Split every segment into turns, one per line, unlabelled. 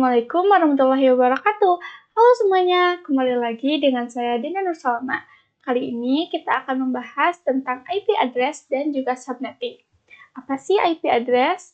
Assalamualaikum warahmatullahi wabarakatuh. Halo semuanya, kembali lagi dengan saya Dina Nursalma. Kali ini kita akan membahas tentang IP address dan juga subnetting. Apa sih IP address?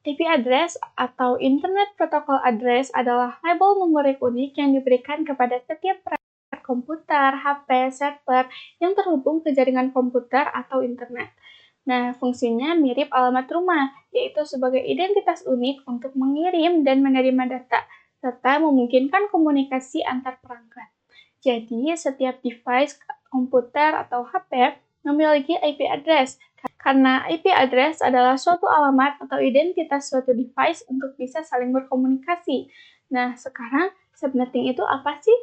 IP address atau Internet Protocol Address adalah label numerik unik yang diberikan kepada setiap perangkat komputer, HP, server yang terhubung ke jaringan komputer atau internet. Nah, fungsinya mirip alamat rumah, yaitu sebagai identitas unik untuk mengirim dan menerima data, serta memungkinkan komunikasi antar perangkat. Jadi, setiap device komputer atau HP memiliki IP address, karena IP address adalah suatu alamat atau identitas suatu device untuk bisa saling berkomunikasi. Nah, sekarang subnetting itu apa sih?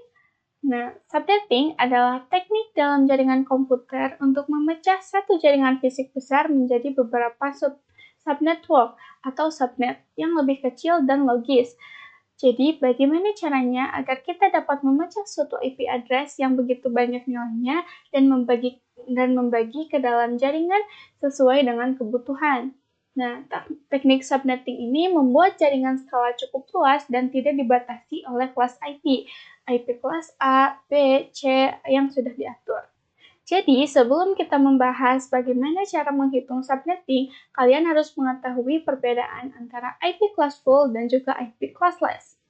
Nah, subnetting adalah teknik dalam jaringan komputer untuk memecah satu jaringan fisik besar menjadi beberapa subnetwork atau subnet yang lebih kecil dan logis. Jadi, bagaimana caranya agar kita dapat memecah suatu IP address yang begitu banyak nilainya dan membagi ke dalam jaringan sesuai dengan kebutuhan. Nah, teknik subnetting ini membuat jaringan skala cukup luas dan tidak dibatasi oleh kelas IP kelas A, B, C yang sudah diatur. Jadi, sebelum kita membahas bagaimana cara menghitung subnetting, kalian harus mengetahui perbedaan antara IP class full dan juga IP classless.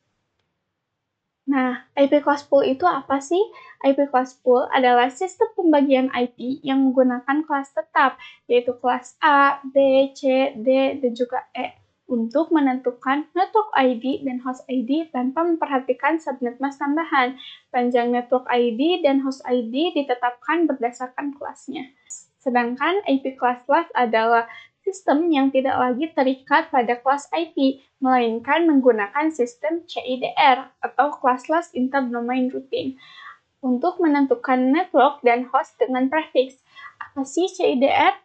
Nah, IP class full itu apa sih? IP class full adalah sistem pembagian IP yang menggunakan kelas tetap, yaitu kelas A, B, C, D, dan juga E, untuk menentukan network ID dan host ID tanpa memperhatikan subnet mask tambahan. Panjang network ID dan host ID ditetapkan berdasarkan kelasnya. Sedangkan IP classless adalah sistem yang tidak lagi terikat pada kelas IP, melainkan menggunakan sistem CIDR atau Classless Interdomain Routing untuk menentukan network dan host dengan prefix. Apa sih CIDR?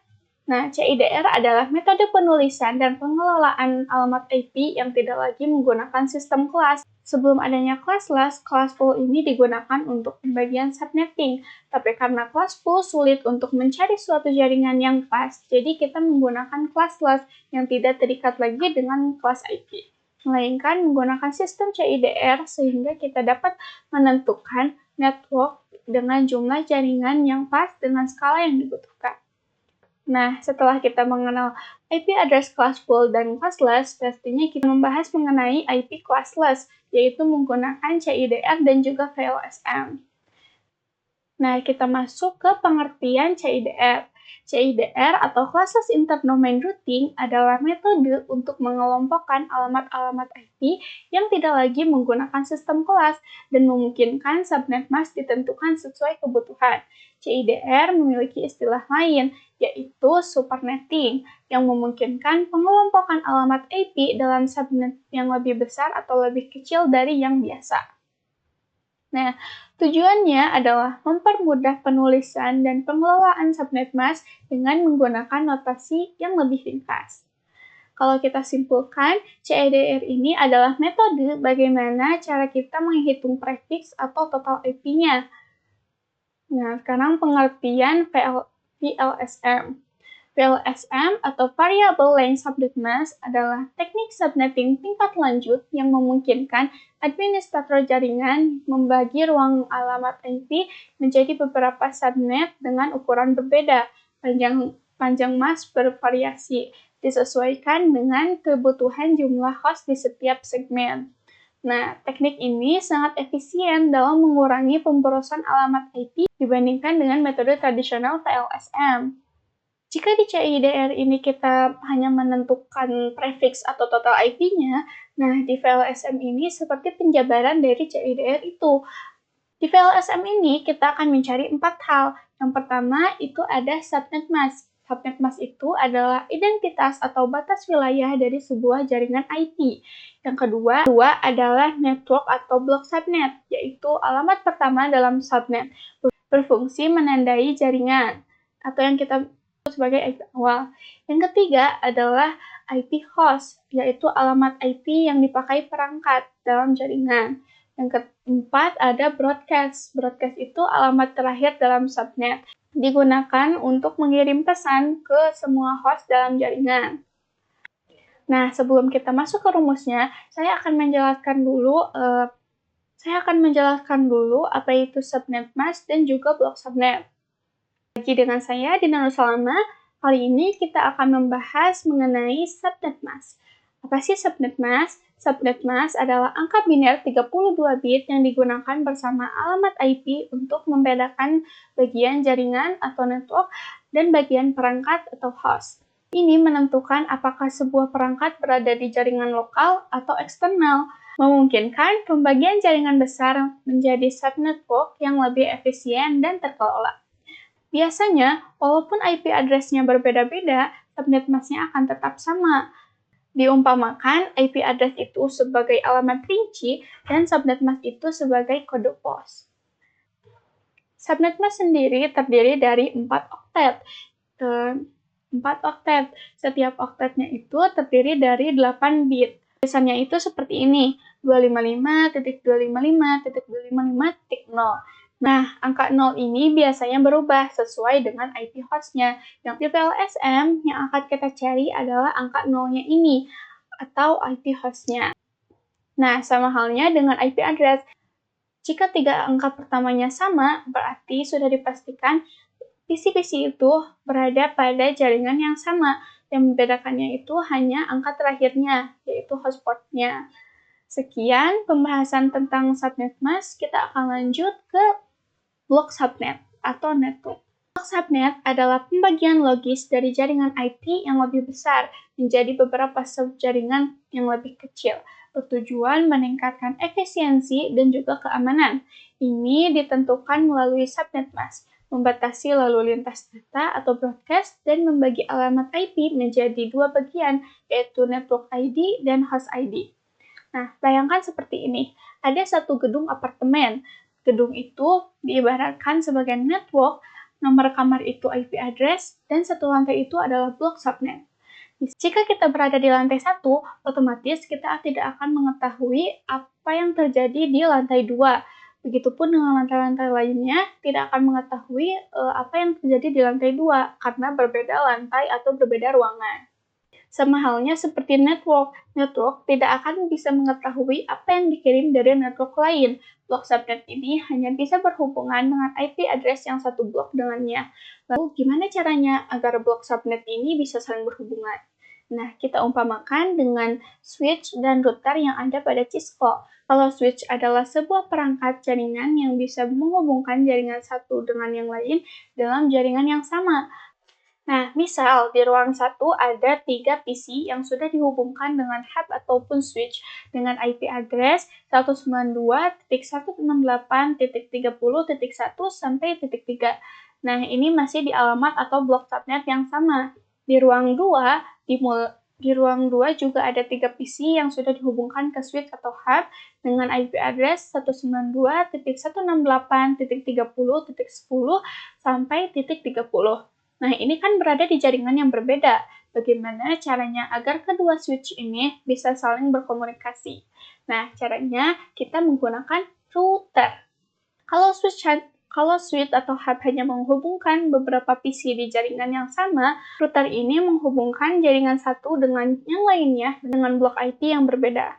Nah, CIDR adalah metode penulisan dan pengelolaan alamat IP yang tidak lagi menggunakan sistem kelas. Sebelum adanya classless, classful ini digunakan untuk pembagian subnetting. Tapi karena classful sulit untuk mencari suatu jaringan yang pas, jadi kita menggunakan classless yang tidak terikat lagi dengan kelas IP, melainkan menggunakan sistem CIDR sehingga kita dapat menentukan network dengan jumlah jaringan yang pas dengan skala yang dibutuhkan. Nah, setelah kita mengenal IP address classful dan classless, pastinya kita membahas mengenai IP classless, yaitu menggunakan CIDR dan juga VLSM. Nah, kita masuk ke pengertian CIDR. CIDR atau Classless Interdomain Routing adalah metode untuk mengelompokkan alamat-alamat IP yang tidak lagi menggunakan sistem kelas dan memungkinkan subnet mask ditentukan sesuai kebutuhan. CIDR memiliki istilah lain, yaitu supernetting, yang memungkinkan pengelompokan alamat IP dalam subnet yang lebih besar atau lebih kecil dari yang biasa. Nah, tujuannya adalah mempermudah penulisan dan pengelolaan subnet mask dengan menggunakan notasi yang lebih ringkas. Kalau kita simpulkan, CIDR ini adalah metode bagaimana cara kita menghitung prefix atau total IP-nya. Nah, sekarang pengertian VLSM. VLSM atau Variable Length Subnet Mask adalah teknik subnetting tingkat lanjut yang memungkinkan administrator jaringan membagi ruang alamat IP menjadi beberapa subnet dengan ukuran berbeda. Panjang mask bervariasi, disesuaikan dengan kebutuhan jumlah host di setiap segmen. Nah, teknik ini sangat efisien dalam mengurangi pemborosan alamat IP dibandingkan dengan metode tradisional VLSM. Jika di CIDR ini kita hanya menentukan prefix atau total IP-nya, nah di VLSM ini seperti penjabaran dari CIDR itu. Di VLSM ini kita akan mencari 4 hal. Yang pertama itu ada subnet mask. Subnet mask itu adalah identitas atau batas wilayah dari sebuah jaringan IP. Yang kedua adalah network atau blok subnet, yaitu alamat pertama dalam subnet. Berfungsi menandai jaringan, atau yang kita sebagai IP awal. Yang ketiga adalah IP host, yaitu alamat IP yang dipakai perangkat dalam jaringan. Yang keempat ada broadcast. Broadcast itu alamat terakhir dalam subnet, digunakan untuk mengirim pesan ke semua host dalam jaringan. Nah, sebelum kita masuk ke rumusnya, saya akan menjelaskan dulu apa itu subnet mask dan juga blok subnet. Lagi dengan saya, Dina Nursalama. Kali ini kita akan membahas mengenai subnet mask. Apa sih subnet mask? Subnet mask adalah angka biner 32 bit yang digunakan bersama alamat IP untuk membedakan bagian jaringan atau network dan bagian perangkat atau host. Ini menentukan apakah sebuah perangkat berada di jaringan lokal atau eksternal, memungkinkan pembagian jaringan besar menjadi subnetwork yang lebih efisien dan terkelola. Biasanya, walaupun IP address-nya berbeda-beda, subnet mask-nya akan tetap sama. Diumpamakan, IP address itu sebagai alamat rinci dan subnet mask itu sebagai kode pos. Subnet mask sendiri terdiri dari 4 oktet. 4 oktet. Setiap oktetnya itu terdiri dari 8 bit. Tulisannya itu seperti ini, 255.255.255.0. Nah, angka 0 ini biasanya berubah sesuai dengan IP hostnya. Yang di VLSM yang akan kita cari adalah angka 0-nya ini, atau IP hostnya. Nah, sama halnya dengan IP address. Jika 3 angka pertamanya sama, berarti sudah dipastikan PC-PC itu berada pada jaringan yang sama. Yang membedakannya itu hanya angka terakhirnya, yaitu host port-nya. Sekian pembahasan tentang subnet mask. Kita akan lanjut ke blok subnet atau network. Blok subnet adalah pembagian logis dari jaringan IP yang lebih besar menjadi beberapa subjaringan yang lebih kecil, bertujuan meningkatkan efisiensi dan juga keamanan. Ini ditentukan melalui subnet mask, membatasi lalu lintas data atau broadcast, dan membagi alamat IP menjadi 2 bagian, yaitu network ID dan host ID. Nah, bayangkan seperti ini. Ada satu gedung apartemen. Gedung itu diibaratkan sebagai network, nomor kamar itu IP address, dan satu lantai itu adalah blok subnet. Jika kita berada di lantai 1, otomatis kita tidak akan mengetahui apa yang terjadi di lantai 2. Begitupun dengan lantai-lantai lainnya, tidak akan mengetahui apa yang terjadi di lantai 2 karena berbeda lantai atau berbeda ruangan. Sama halnya seperti network tidak akan bisa mengetahui apa yang dikirim dari network lain. Blok subnet ini hanya bisa berhubungan dengan IP address yang satu blok dengannya. Lalu gimana caranya agar blok subnet ini bisa saling berhubungan? Nah, kita umpamakan dengan switch dan router yang ada pada Cisco. Kalau switch adalah sebuah perangkat jaringan yang bisa menghubungkan jaringan satu dengan yang lain dalam jaringan yang sama. Nah, misal di ruang 1 ada 3 PC yang sudah dihubungkan dengan hub ataupun switch dengan IP address 192.168.30.1 sampai .3. Nah, ini masih di alamat atau blok subnet yang sama. Di ruang 2, di ruang 2 juga ada 3 PC yang sudah dihubungkan ke switch atau hub dengan IP address 192.168.30.10 sampai .30. Nah, ini kan berada di jaringan yang berbeda. Bagaimana caranya agar kedua switch ini bisa saling berkomunikasi? Nah, caranya kita menggunakan router. Kalau switch atau hub hanya menghubungkan beberapa PC di jaringan yang sama, router ini menghubungkan jaringan satu dengan yang lainnya dengan blok IP yang berbeda.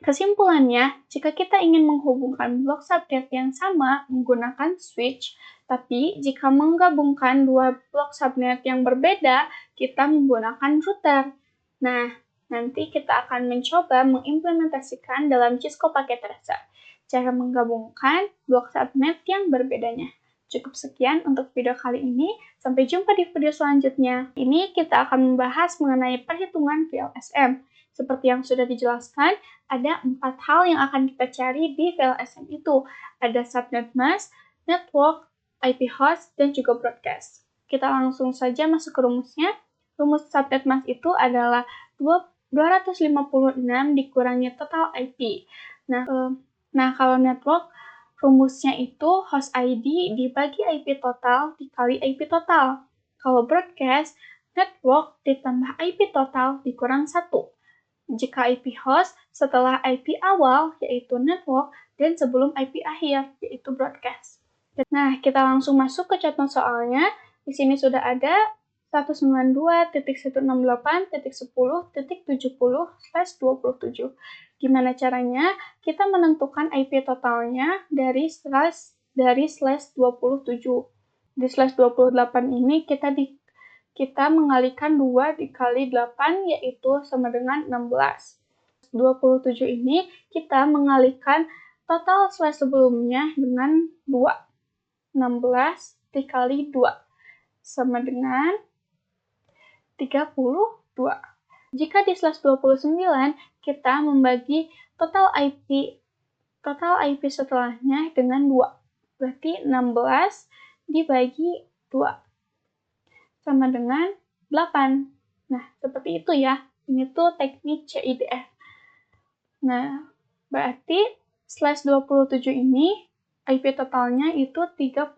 Kesimpulannya, jika kita ingin menghubungkan blok subnet yang sama menggunakan switch, tapi jika menggabungkan dua blok subnet yang berbeda, kita menggunakan router. Nah, nanti kita akan mencoba mengimplementasikan dalam Cisco Packet Tracer, cara menggabungkan blok subnet yang berbedanya. Cukup sekian untuk video kali ini, sampai jumpa di video selanjutnya. Ini kita akan membahas mengenai perhitungan VLSM. Seperti yang sudah dijelaskan, ada 4 hal yang akan kita cari di VLSM itu. Ada subnet mask, network, IP host, dan juga broadcast. Kita langsung saja masuk ke rumusnya. Rumus subnet mask itu adalah 256 dikurangi total IP. Nah, kalau network, rumusnya itu host ID dibagi IP total dikali IP total. Kalau broadcast, network ditambah IP total dikurang 1. Jika IP host setelah IP awal, yaitu network, dan sebelum IP akhir, yaitu broadcast. Nah, kita langsung masuk ke contoh soalnya. Di sini sudah ada 192.168.10.70/27. Gimana caranya? Kita menentukan IP totalnya dari slash 27. Di slash 28 ini kita mengalikan 2 dikali 8, yaitu sama dengan 16. 27 ini kita mengalikan total slash sebelumnya dengan 2. 16 dikali 2 sama dengan 32. Jika di slash 29, kita membagi total IP setelahnya dengan 2. Berarti 16 dibagi 2 sama dengan 8. Nah, seperti itu ya. Ini tuh teknik CIDF. Nah, berarti slash 27 ini IP totalnya itu 32.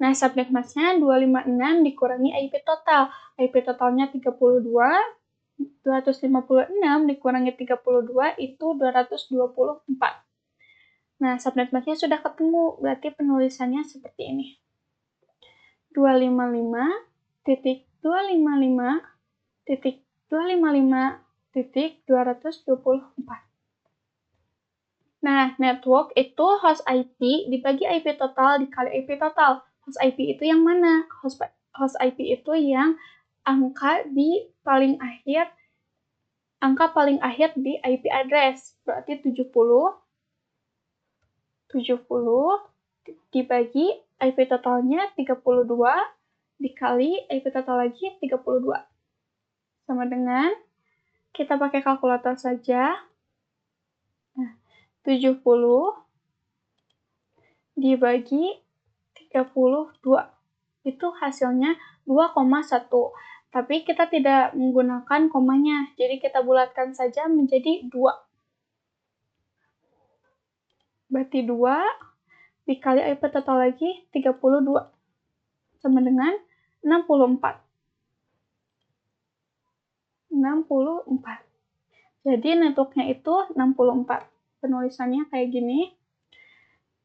Nah, subnet masknya 256 dikurangi IP total. IP totalnya 32, 256 dikurangi 32 itu 224. Nah, subnet masknya sudah ketemu, berarti penulisannya seperti ini. 255.255.254. Nah, network itu host IP dibagi IP total dikali IP total. Host IP itu yang mana? Host IP itu yang angka paling akhir di IP address. Berarti 70 dibagi IP totalnya 32 dikali IP total lagi 32. Sama dengan, kita pakai kalkulator saja. Nah, 70 dibagi 32. Itu hasilnya 2,1. Tapi kita tidak menggunakan komanya, jadi kita bulatkan saja menjadi 2. Berarti 2 dikali IP total lagi 32. Sama dengan 64. Jadi networknya itu 64. Penulisannya kayak gini.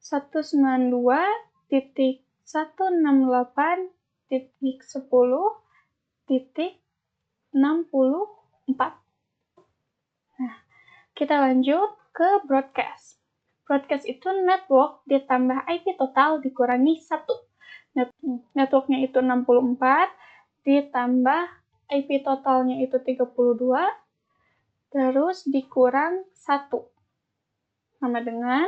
192.168.10.64. Nah, kita lanjut ke broadcast. Broadcast itu network ditambah IP total dikurangi 1. Networknya itu 64, ditambah IP totalnya itu 32, terus dikurang 1. Sama dengan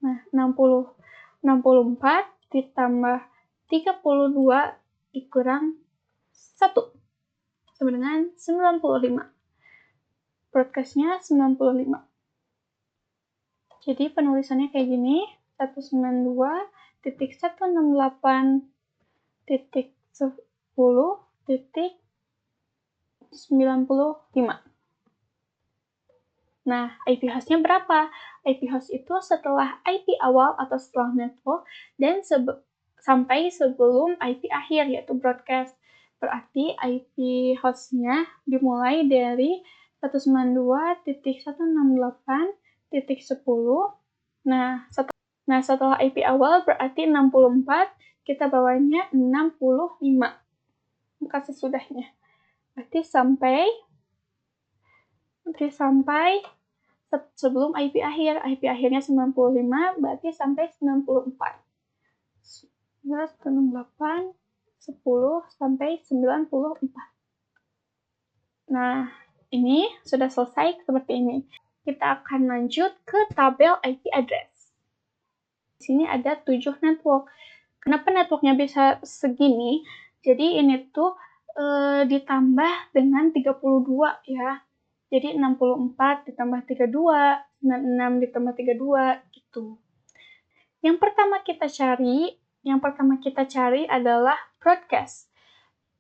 64 ditambah 32 dikurang 1. Sama dengan 95. Broadcastnya 95. Jadi penulisannya kayak gini. 192.168.10.95. Nah, IP hostnya berapa? IP host itu setelah IP awal atau setelah network dan sampai sebelum IP akhir, yaitu broadcast. Berarti IP hostnya dimulai dari 192.168.10. Nah, setelah IP awal berarti 64, kita bawanya 65. Maka sesudahnya. Berarti sampai sebelum IP akhir. IP akhirnya 95, berarti sampai 94. 168, 10, sampai 94. Nah, ini sudah selesai seperti ini. Kita akan lanjut ke tabel IP address. Di sini ada 7 network. Kenapa networknya bisa segini? Jadi ini tuh ditambah dengan 32 ya. Jadi 64 ditambah 32, 96 ditambah 32 gitu. Yang pertama kita cari adalah broadcast.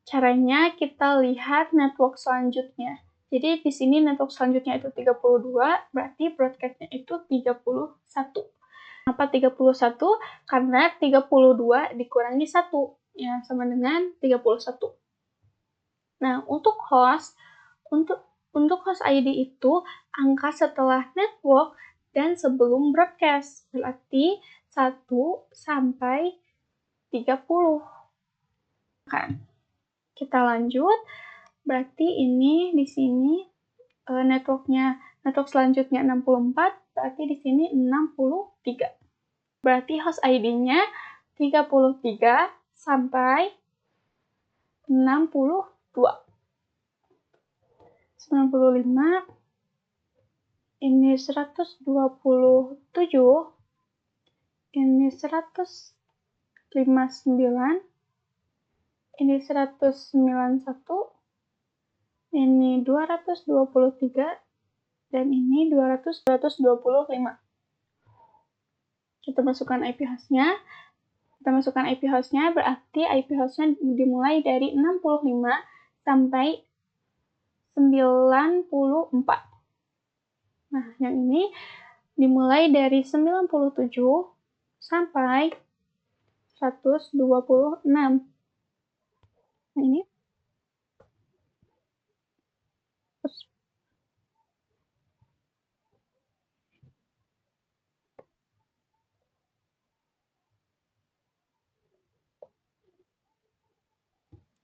Caranya kita lihat network selanjutnya. Jadi di sini network selanjutnya itu 32, berarti broadcastnya itu 31. Kenapa 31? Karena 32 dikurangi 1, ya sama dengan 31. Nah, untuk host ID itu angka setelah network dan sebelum broadcast. Berarti 1 sampai 30. Kan. Kita lanjut, berarti ini di sini network selanjutnya 64, berarti di sini 63. Berarti host ID-nya 33 sampai 62. 95, ini 127, ini 159, ini 191, ini 223, dan ini 225. Kita masukkan IP host-nya. Berarti IP host-nya dimulai dari 65 sampai 94. Nah, yang ini dimulai dari 97 sampai 126. Nah, ini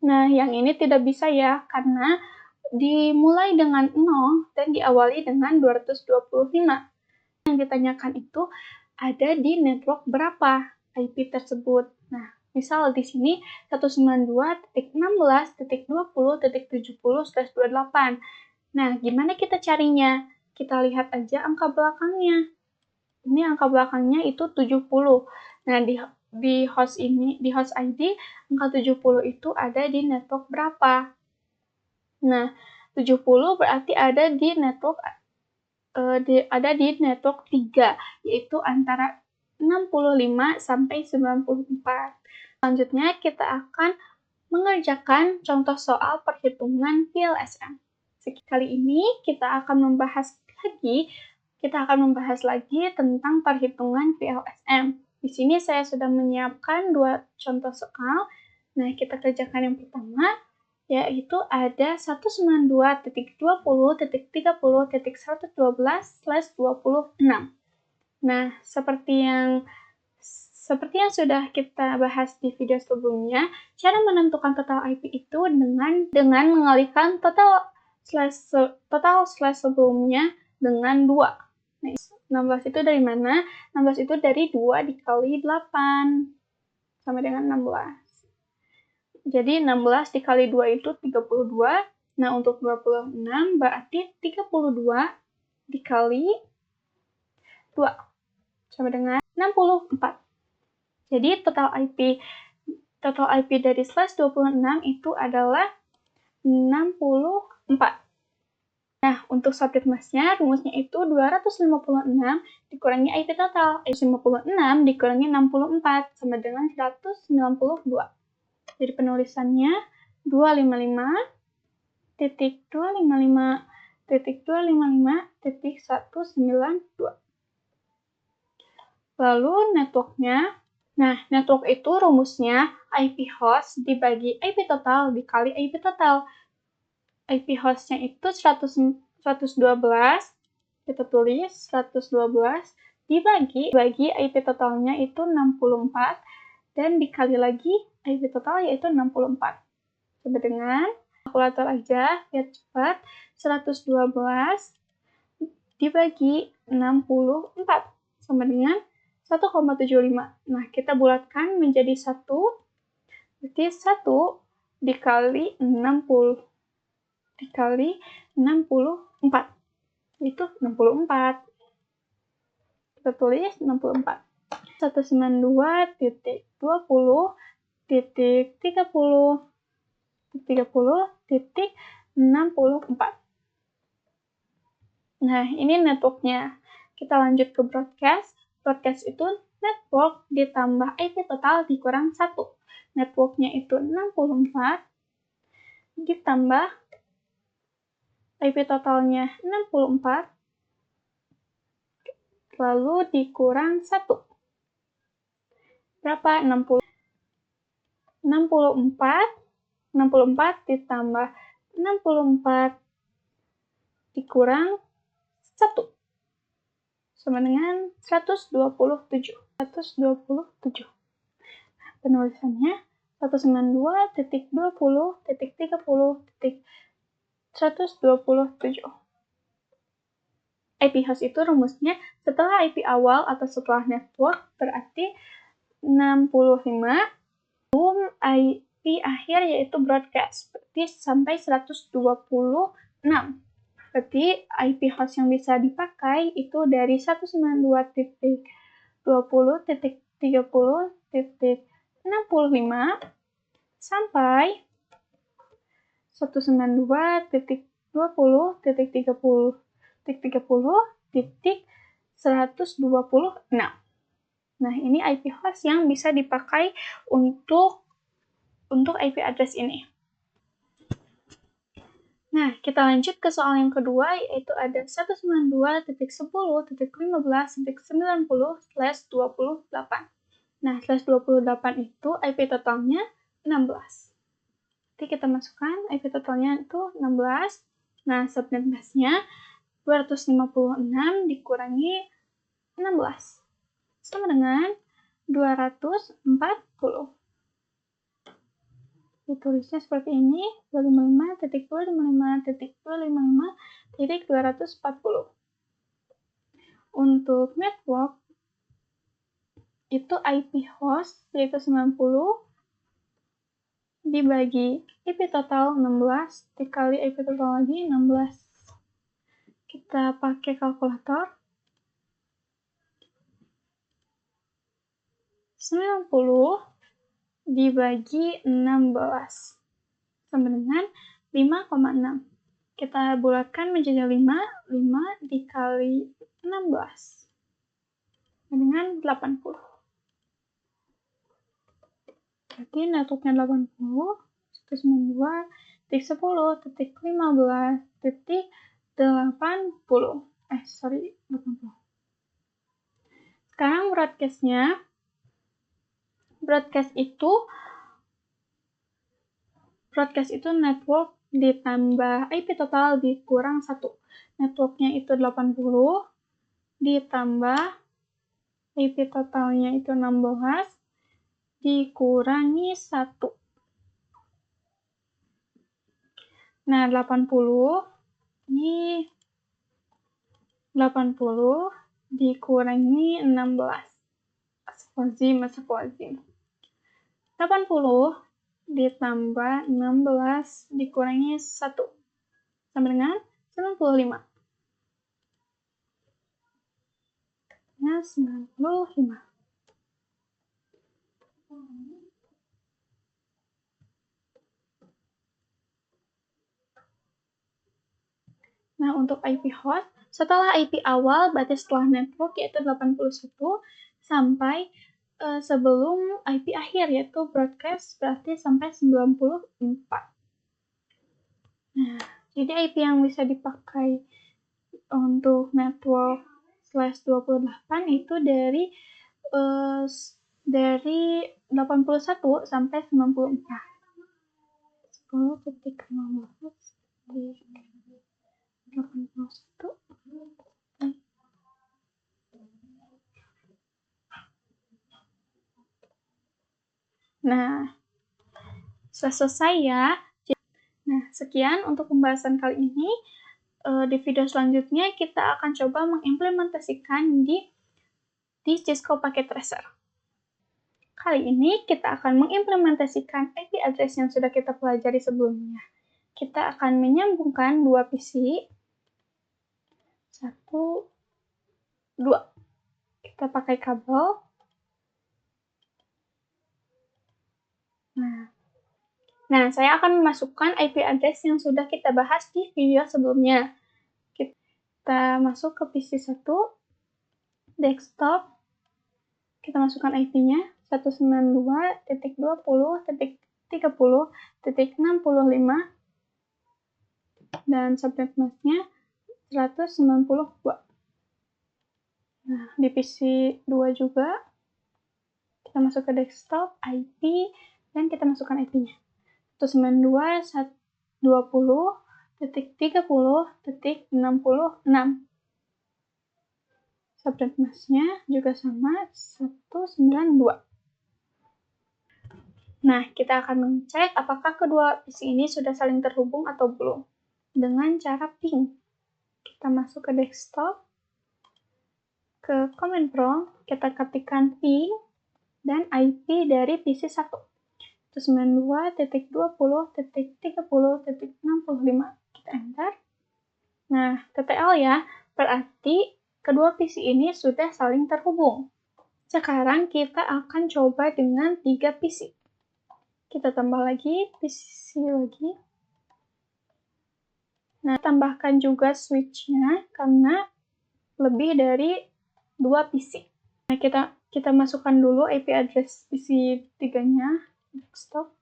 Nah, yang ini tidak bisa ya, karena dimulai dengan 0 dan diawali dengan 225. Yang ditanyakan itu ada di network berapa IP tersebut. Nah, misal di sini 192.16.20.70/28. Nah, gimana kita carinya? Kita lihat aja angka belakangnya. Ini angka belakangnya itu 70. Nah, di host ID, angka 70 itu ada di network berapa? Nah, 70 berarti ada di network 3, yaitu antara 65 sampai 94. Selanjutnya kita akan mengerjakan contoh soal perhitungan PLSM. Kali ini kita akan membahas lagi tentang perhitungan PLSM. Di sini saya sudah menyiapkan 2 contoh soal. Nah, kita kerjakan yang pertama, yaitu ada 192.20.30.112/26. Nah, seperti yang sudah kita bahas di video sebelumnya, cara menentukan total IP itu dengan mengalihkan total slash sebelumnya dengan 2. Nah, 16 itu dari mana? 16 itu dari 2 dikali 8, sama dengan 16. Jadi 16 dikali 2 itu 32. Nah, untuk 26 berarti 32 dikali 2, sama dengan 64. Jadi total IP dari slash 26 itu adalah 64. Nah, untuk subject mass-nya, rumusnya itu 256 dikurangi IP total. 256 dikurangi 64, sama dengan 192. Jadi penulisannya 255.255.192. Lalu networknya, network itu rumusnya IP host dibagi IP total dikali IP total. IP host-nya itu 112, kita tulis 112 dibagi IP totalnya itu 64, dan dikali lagi IP total yaitu 64. Coba dengan kalkulator aja, biar cepat. 112 dibagi 64 sama dengan 1,75. Nah, kita bulatkan menjadi 1, berarti 1 dikali 60 dikali 64, itu 64. Kita tulis 64. 192.20.30.64. Nah, ini networknya. Kita lanjut ke broadcast. Broadcast itu network ditambah IP total dikurang 1. Networknya itu 64 ditambah IP totalnya 64, lalu dikurang 1. Berapa? 64 ditambah 64 dikurang 1, sama dengan 127. penulisannya 192.20.30.127. IP host itu rumusnya setelah IP awal atau setelah network berarti 65, IP akhir yaitu broadcast berarti sampai 126. Berarti IP host yang bisa dipakai itu dari 192.20.30.65 sampai 192.20.30.126. Nah, ini IP host yang bisa dipakai untuk IP address ini. Nah, kita lanjut ke soal yang kedua, yaitu ada 192.10.90/28. Nah, /28 itu IP totalnya 16. Jadi kita masukkan IP totalnya itu 16. Nah, subnet busnya 256 dikurangi 16. Sama dengan 240. Ditulisnya seperti ini, 255.255.255.240. Untuk network, itu IP host yaitu 90 dibagi IP total 16 dikali IP total lagi 16. Kita pakai kalkulator. 90 dibagi 16 sama dengan 5,6. Kita bulatkan menjadi 5 dikali 16 dengan 80. Berarti networknya 80, 192.10.15.80. 80. Sekarang broadcast itu network ditambah IP total dikurang 1. Networknya itu 80 ditambah IP totalnya itu 16 dikurangi 1. Nah, 80 dikurangi 16. Astagfirullahaladzim. 80 ditambah 16 dikurangi 1 sama dengan 95. Nah, 95. Nah, untuk IP host, setelah IP awal, berarti setelah network, yaitu 81, sampai sebelum IP akhir, yaitu broadcast, berarti sampai 94. Nah, jadi IP yang bisa dipakai untuk network /28 itu dari 81 sampai 94. 10.15 di 81. Nah, selesai ya. Nah, sekian untuk pembahasan kali ini. Di video selanjutnya kita akan coba mengimplementasikan di Cisco Packet Tracer. Kali ini kita akan mengimplementasikan IP address yang sudah kita pelajari sebelumnya. Kita akan menyambungkan dua PC. 1, 2. Kita pakai kabel. Nah, saya akan memasukkan IP address yang sudah kita bahas di video sebelumnya. Kita masuk ke PC 1, desktop. Kita masukkan IP-nya 192.20.30.65 dan subnet mask-nya 192. Nah, di PC 2 juga kita masuk ke desktop, IP, dan kita masukkan IP-nya 192.20.30.66. Subnet mask-nya juga sama 192. Nah, kita akan mengecek apakah kedua PC ini sudah saling terhubung atau belum. Dengan cara ping. Kita masuk ke desktop, ke command prompt, kita ketikkan ping dan IP dari PC 1. 92.20.30.65. Kita enter. Nah, TTL ya, berarti kedua PC ini sudah saling terhubung. Sekarang kita akan coba dengan 3 PC. Kita tambah lagi PC lagi. Nah, tambahkan juga switch-nya karena lebih dari 2 PC. Nah, kita masukkan dulu IP address PC 3-nya, desktop.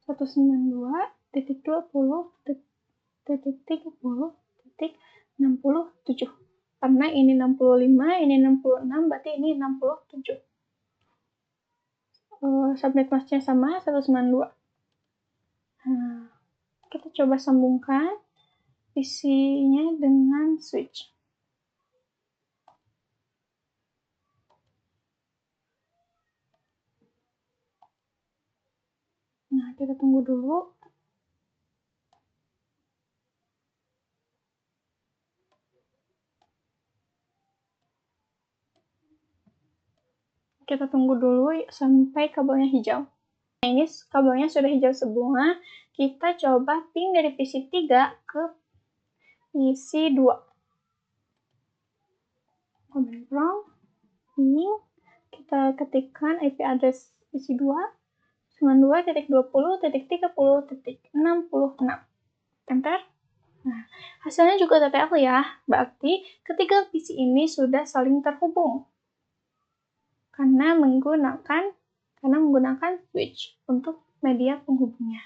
192.20.30.67. Karena ini 65, ini 66, berarti ini 67. Subnet masknya sama, 192. Nah, kita coba sambungkan PC-nya dengan switch. Nah, kita tunggu dulu. Kita tunggu dulu sampai kabelnya hijau. Nah, ini kabelnya sudah hijau semua. Kita coba ping dari PC 3 ke PC 2. Command prompt, ping, kita ketikkan IP address PC 2, 92.20.30.66. Enter. Nah, hasilnya juga TTL ya, berarti ketiga PC ini sudah saling terhubung. Karena menggunakan switch untuk media penghubungnya.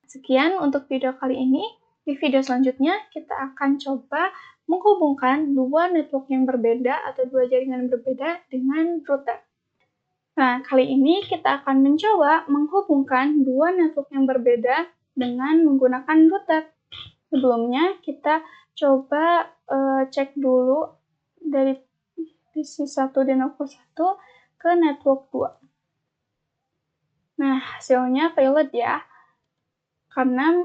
Sekian untuk video kali ini. Di video selanjutnya, kita akan coba menghubungkan dua network yang berbeda atau dua jaringan berbeda dengan router. Nah, kali ini kita akan mencoba menghubungkan dua network yang berbeda dengan menggunakan router. Sebelumnya, kita coba cek dulu dari PC 1 dan network 1 ke network 2. Nah, hasilnya failed ya, karena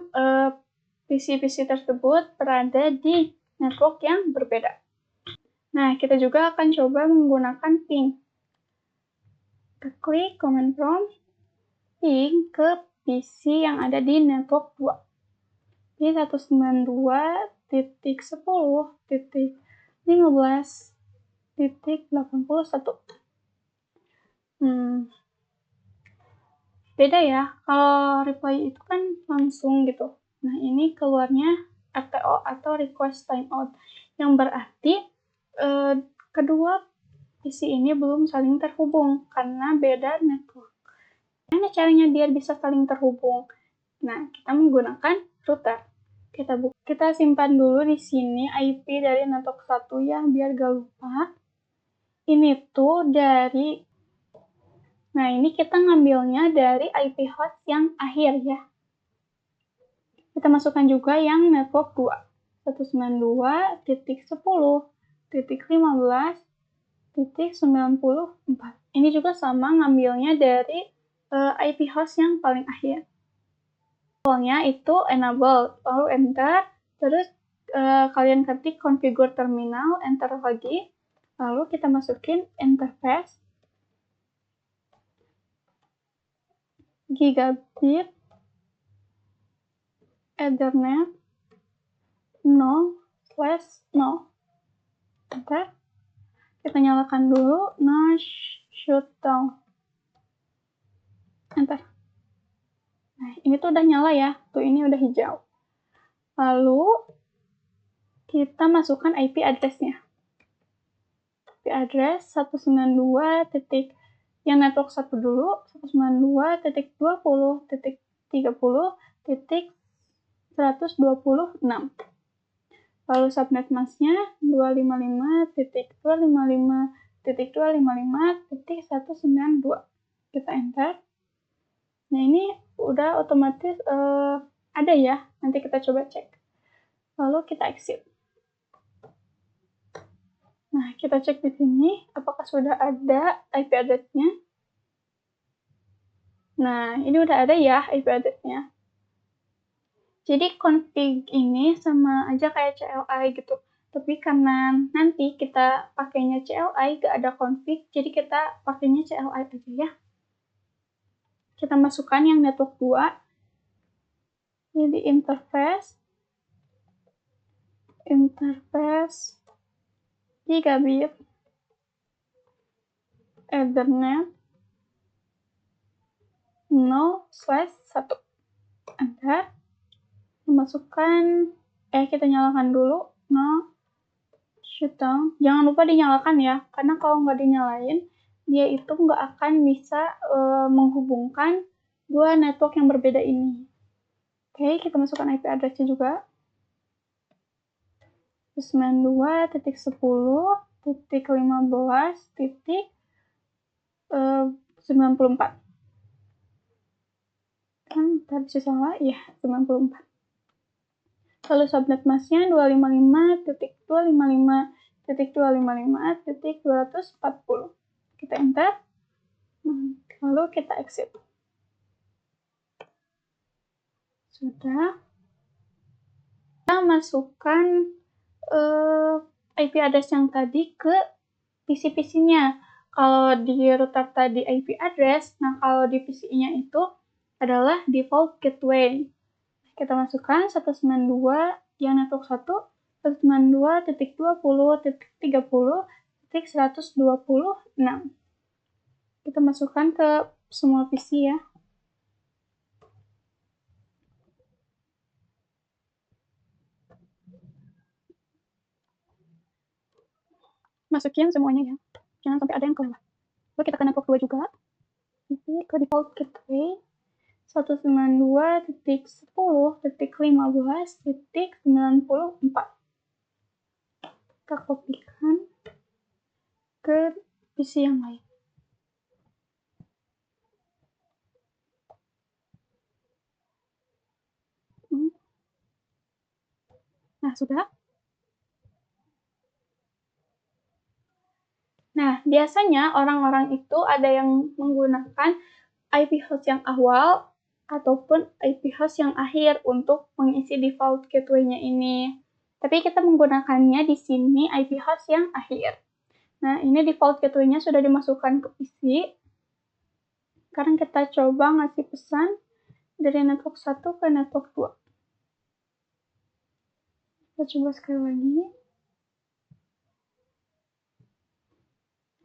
PC-PC tersebut berada di network yang berbeda. Nah, kita juga akan coba menggunakan ping. Kita klik command prompt, ping ke PC yang ada di network 2. Di 192.10.15.81. Beda ya, kalau reply itu kan langsung gitu. Nah, ini keluarnya RTO atau request timeout, yang berarti kedua PC ini belum saling terhubung karena beda network. Gimana caranya biar bisa saling terhubung? Nah, kita menggunakan router. Kita simpan dulu di sini IP dari network 1 ya, biar gak lupa. Ini tuh dari Nah, ini kita ngambilnya dari IP host yang akhir ya. Kita masukkan juga yang network 2. 192.10.15.94. Ini juga sama ngambilnya dari IP host yang paling akhir. Awalnya itu enable, lalu enter, terus kalian ketik configure terminal, enter lagi, lalu kita masukin interface, gigabit, Ethernet 0/0. Enter. Kita nyalakan dulu, no shutdown. Enter. Nah, ini tuh udah nyala ya. Tuh ini udah hijau. Lalu kita masukkan IP address-nya. IP address 192. Yang network 1 dulu, 192.20.30.126. Lalu subnet masknya 255.255.255.192. Kita enter. Nah, ini udah otomatis ada ya. Nanti kita coba cek. Lalu kita exit. Nah, kita cek di sini apakah sudah ada IP address-nya. Nah, ini udah ada ya IP address-nya. Jadi config ini sama aja kayak CLI gitu. Tapi karena nanti kita pakainya CLI, gak ada config, jadi kita pakainya CLI aja ya. Kita masukkan yang network 2. Jadi interface gigabit Ethernet 0/1. Enter. Masukkan, kita nyalakan dulu. No, shutdown. Jangan lupa dinyalakan ya, karena kalau nggak dinyalain, dia itu nggak akan bisa menghubungkan dua network yang berbeda ini. Oke, kita masukkan IP address-nya juga. 92.10.15.94. Kan tadi salah ya, 94. Lalu subnet masknya 255.255.255.240. Kita enter. Lalu kita exit. Sudah. Kita masukkan IP address yang tadi ke PC-PC-nya. Kalau di router tadi IP address, nah kalau di PC-nya itu adalah default gateway. Kita masukkan 192 yang network 1, 192.20.30.126. Kita masukkan ke semua PC ya. Masukin semuanya ya. Jangan sampai ada yang kelewat. Lalu kita ke network 2 juga. Ini ke default gateway. 192.10.15.94. Kita kopikan ke PC yang lain. Nah, sudah. Nah, biasanya orang-orang itu ada yang menggunakan IP host yang awal ataupun IP host yang akhir untuk mengisi default gateway-nya ini. Tapi kita menggunakannya di sini IP host yang akhir. Nah, ini default gateway-nya sudah dimasukkan ke PC. Sekarang kita coba ngasih pesan dari network 1 ke network 2. Kita coba sekali lagi.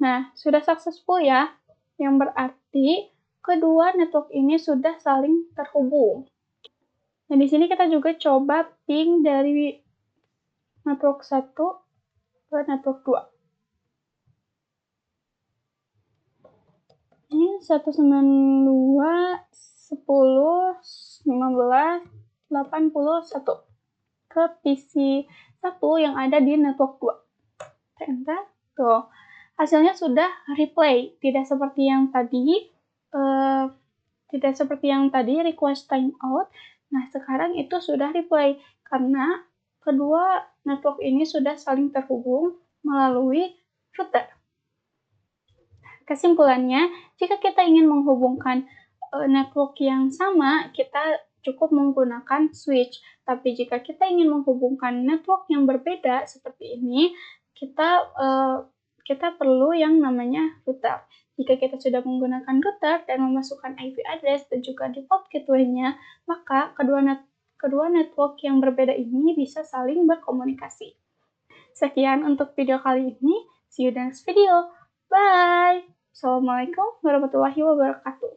Nah, sudah successful ya. Yang berarti kedua network ini sudah saling terhubung. Nah, di sini kita juga coba ping dari network 1 ke network 2. Ini 192.10.15.81 ke PC 1 yang ada di network 2. Enter. Tuh. Hasilnya sudah replay, tidak seperti yang tadi request timeout. Nah, sekarang itu sudah replay karena kedua network ini sudah saling terhubung melalui router. Kesimpulannya, jika kita ingin menghubungkan network yang sama, kita cukup menggunakan switch. Tapi jika kita ingin menghubungkan network yang berbeda seperti ini, kita perlu yang namanya router. Jika kita sudah menggunakan router dan memasukkan IP address dan juga default gateway-nya, maka kedua network yang berbeda ini bisa saling berkomunikasi. Sekian untuk video kali ini. See you in the next video. Bye! Assalamualaikum warahmatullahi wabarakatuh.